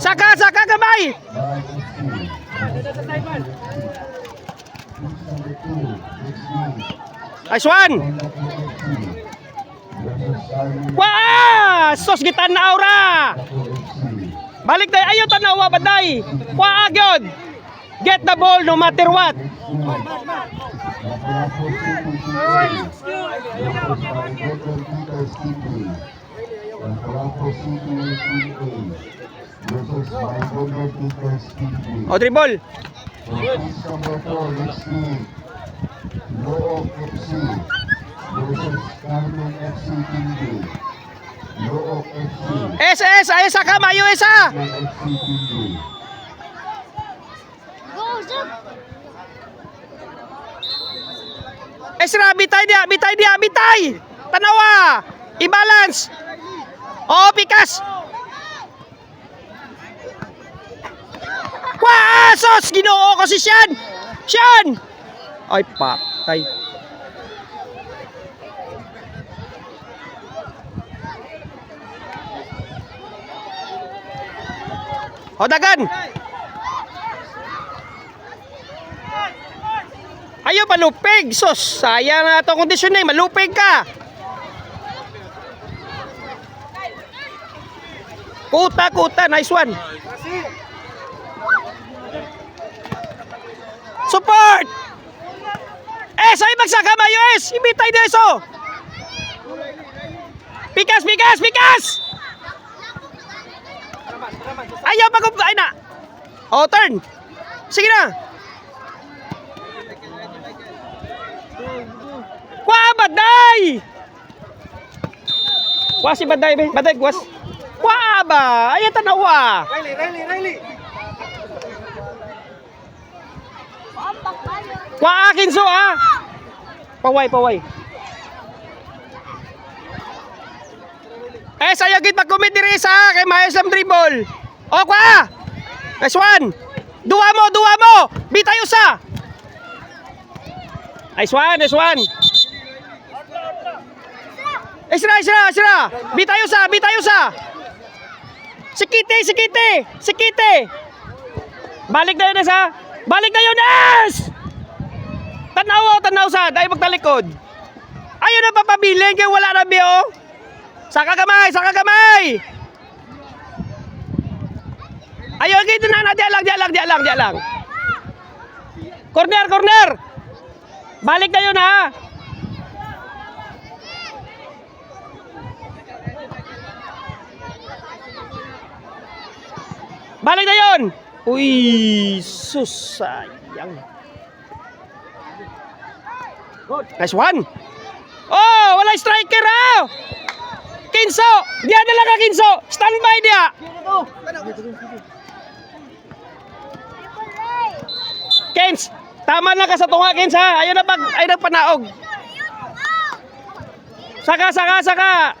Saka, saka kamay! Nice one! Wah! Sos gitan na aura! Balik tayo, ayaw tanawa baday! Wah, agad! Get the ball no matter what! O, dribble! SS, ayo saka mayo isa. Esra, bitay dia, bitay dia, bitay. Tanawa, i-balance. Oh, pikas. Wah, sos, ginoo ko si Sean. Sean. Ay, patay. O, dagan. Ayaw malupig. Sos, sayang na itong kondisyon na. Malupig ka. Kuta, kuta. Nice one. Support. Ay magsaka mayo Ibitay na eso. Pikas, pikas, pikas. Ayaw pag ay na. O, turn. Sige na. Wah, baday. Wah, si baday be. Baday gwas. Wah ba, ayaw tanawa. Riley. Wah, akin so ah. Paway. Sayo gid pag-commit diri sa kay Mayos ang dribble. O kwa. Nice one. Duwa mo. Bitay usa. Nice one. Isra. Bitay usa. Sikite. Balik na yun sa. Tanaw sa. Dahil magtalikod. Ayaw na papabiling kaya wala na biyo. Saka kamay. Ayaw gito na. Dia lang. Corner. Balik na yun ha. Balik na yun. Uy, susayang. Nice one. Oh, wala striker ha. Kinso, dia na lang Kinso. Standby dia. Kins, tama na ka sa tunga Kins ha. Ayaw na ay nagpanaog. Saka.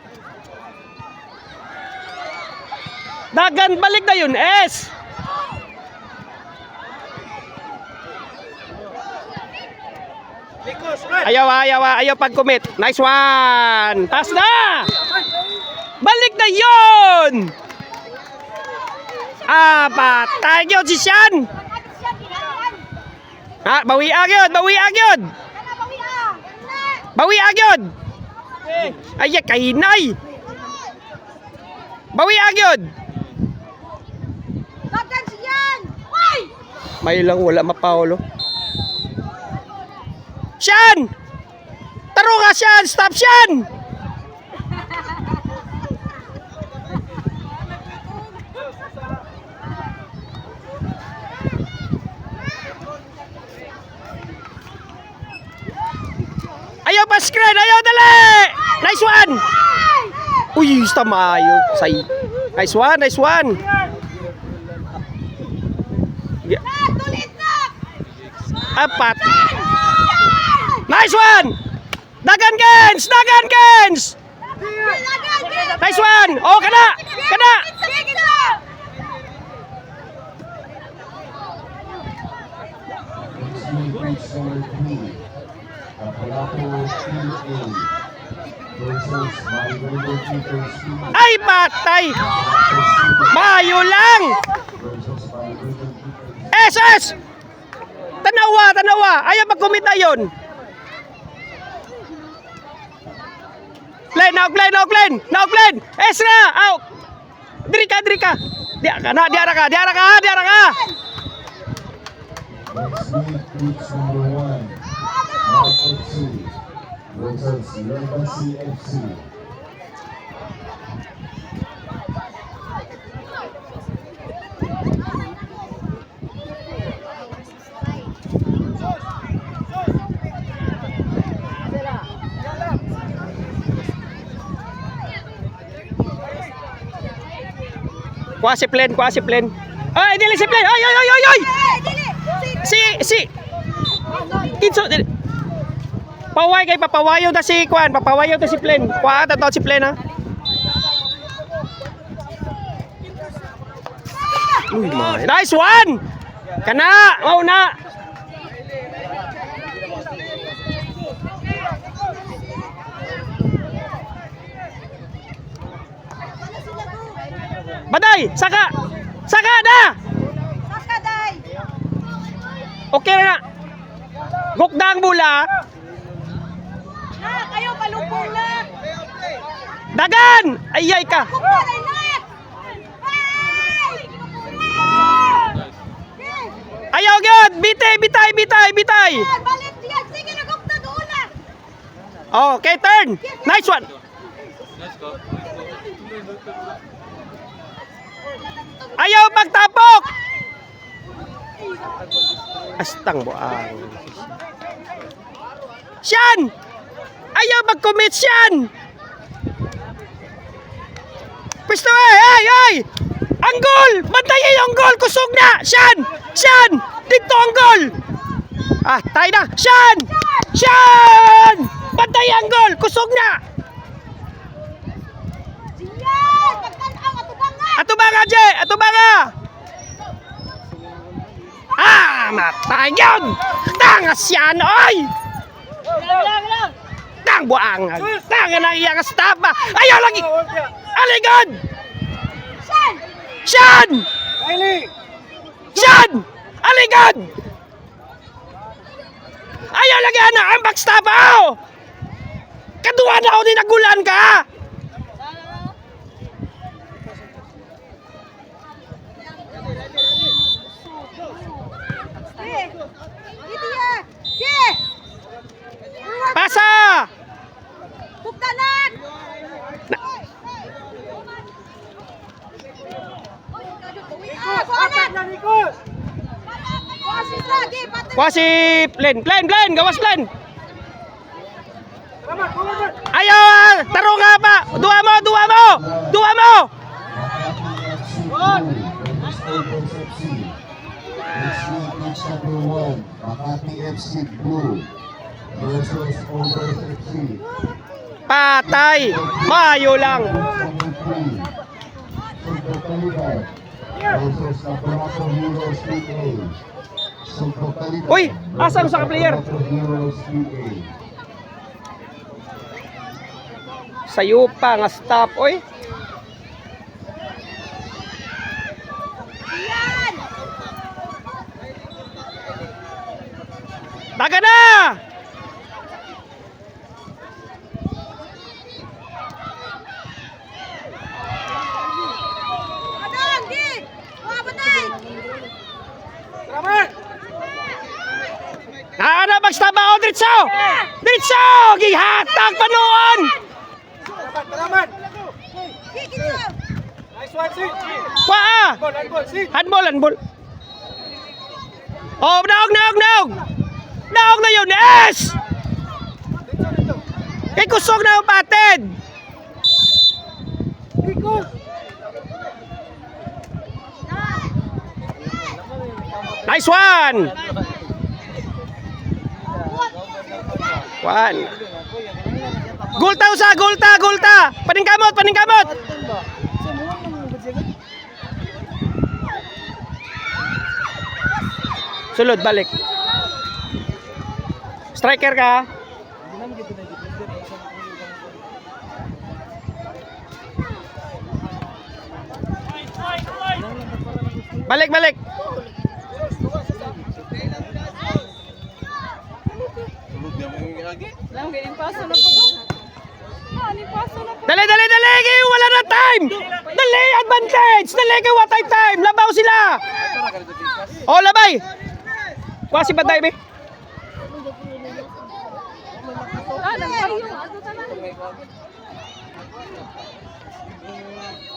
Dagan, balik na yun, Ayaw pag-commit. Nice one. Tas na. Balik na yun. Patay yun si Sean. Bawi agyod. Ay, kahinay. Bawi agyod. May lang wala mapaulo. Sean! Taro ka, Sean! Stop, Sean! Ayaw pa screen! Ayaw, dali! Nice one! Uy, tamayo. Nice one! Apat. Nice one! Dagan Gens! Nice one! Oh, kana! Ay, patay! Mayo lang! SS! Tanawa, tanawa! Ayaw magkumita yun! Glenn, now Glenn, now Glenn! Now Glenn! Ezra! Out! Diri ka, diri ka! Diara ka, diara ka, diara ka, diara ka! Next week, groups number 1, North FC versus Legacy FC. Kuha si Plen, kuha si Plen. Ay, dili si Plen! Ay, ay, ay, ay, ay! Si Kinso dili. Paway kay papawayo na si Kwan, papawayo na si Plen. Kuha ta si Plen ha. Uy, my. Nice one! Kana, mau na. Baday, saka! Saka na! Saka, day! Okay na. Gukdang bula. Na, kayo palupong na! Dagan! Ayay ka. Kukulay na! Ayaw gyud. Bitay, bitay, bitay, bitay. Balik diyan! Sige, nagupta doon na! Okay, turn. Nice one. Ayaw pagtapok. Astang buang. Siyan! Ayaw mag-commit siyan! Pwesto ay! Ay! Ang goal! Bantayan yung goal! Kusog na! Siyan! Siyan! Dito ang goal! Ah, tayo na! Siyan! Siyan! Bantayan ang goal! Kusog na! Diyan! Pagtanaw, atubangan! Ato ba nga, Jay? Ato ba nga? Ah! Matay yun! Tangas yan, oy! Tang buang! Tanga na iya ka stop ba? Ayaw lagi! Aligod! Saan? Siyan! Siyan! Aligod! Ayaw lagi na ang backstop ako! Kaduwa na ako din nagulan ka! Dito ya! Sige! Pasa! Buktanan! Kuha si Plen! Plen! Plen! Gawas Plen! Ayaw! Taro nga pa! Duwa mo! Duwa mo! Duwa mo! Next week, number 1, Makati FC Blue versus Overs FC. Patay! Mayo lang! Number 3, Super Taliban versus Lapu-Lapu Heroes PA. Super Taliban Uy! Asan sa ka-player? Lapu-Lapu Heroes PA. Sayo pa nga stop, oy! Yan! Taga na! Adang, di! Mga batay! Naana mag-stop ako, Dritso! Dritso! Gihatag pa noon! Kikito! Paa! Handball, handball. Oh, naog, naog, naog! Naog na yun, yes! Kay kusog na yung patid! Nice one! One. Gulta usa, gulta, gulta! Paningkamot, paningkamot! Sulod, balik. Striker ka. Balik, balik. Dali, dali, dali. Kayo, wala na time. Dali, advantage. Dali, kayo, what time. Labaw sila. Oh, labay. Kuha si Baday, be.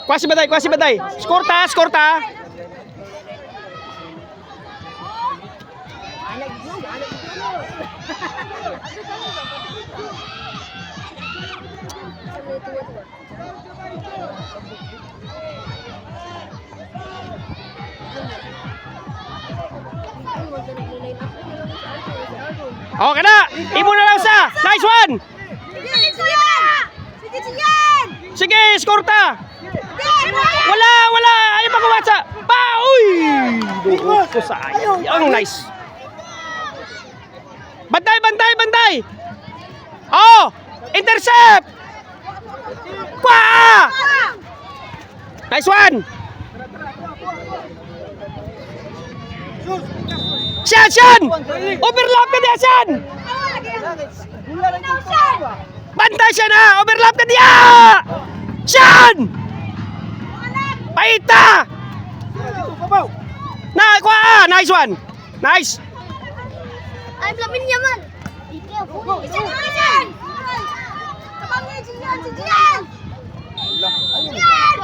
Kuha si Baday, kuha si Baday. Score ta, score ta. Okay na. Imo na lang sa. Nice one. Sige, score ta. Wala, wala. Ayaw pa kumatsa. Pa, uy. Dugo sayang. Ang nice. Bantay, bantay, bantay. Oh, intercept. Pa. Nice one. Sian, Sian. Overlap ka dia, Sian. Bantay siya na. Overlap ka dia. Sian. Paita. Na, kuha. Nice one. Nice. I'm Lamin Yaman. Jian. Tabangnya Jian, Jian. Jian.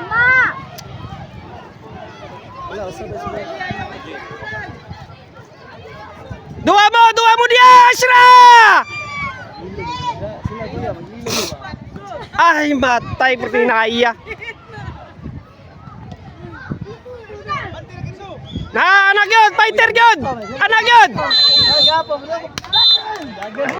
Ma. Dua mo dia, Asra. Ay, matay per pinaiya. Na, anak yun, fighter yun. Anak yun.